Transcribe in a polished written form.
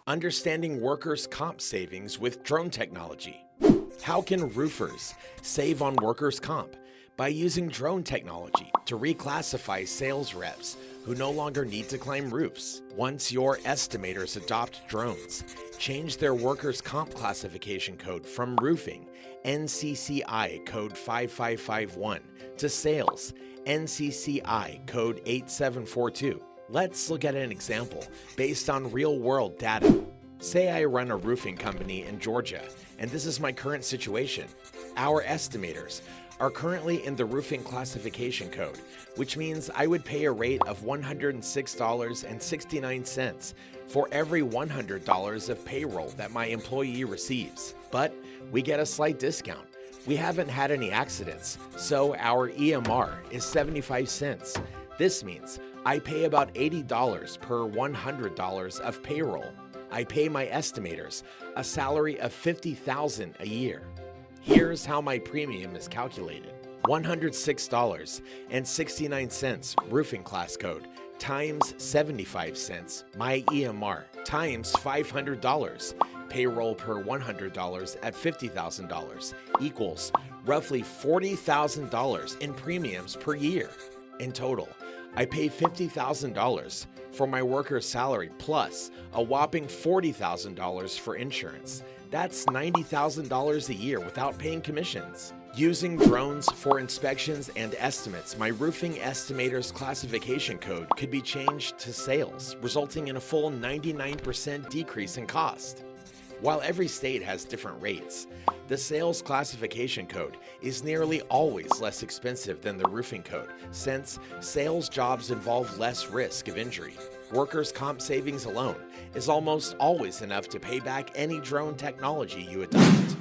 Understanding workers' comp savings with drone technology. How can roofers save on workers' comp? By using drone technology to reclassify sales reps who no longer need to climb roofs. Once your estimators adopt drones, change their workers' comp classification code from roofing, NCCI code 5551, to sales, NCCI code 8742. Let's look at an example based on real-world data. Say I run a roofing company in Georgia, and this is my current situation. Our estimators are currently in the roofing classification code, which means I would pay a rate of $106.69 for every $100 of payroll that my employee receives. But we get a slight discount. We haven't had any accidents, so our EMR is 75 cents. This means I pay about $80 per $100 of payroll. I pay my estimators a salary of $50,000 a year. Here's how my premium is calculated. $106.69 roofing class code times 75 cents, my EMR, times $500, payroll per $100 at $50,000 equals roughly $40,000 in premiums per year. In total, I pay $50,000 for my worker's salary plus a whopping $40,000 for insurance. That's $90,000 a year without paying commissions. Using drones for inspections and estimates, my roofing estimator's classification code could be changed to sales, resulting in a full 99% decrease in cost. While every state has different rates, the sales classification code is nearly always less expensive than the roofing code, since sales jobs involve less risk of injury. Workers' comp savings alone is almost always enough to pay back any drone technology you adopt.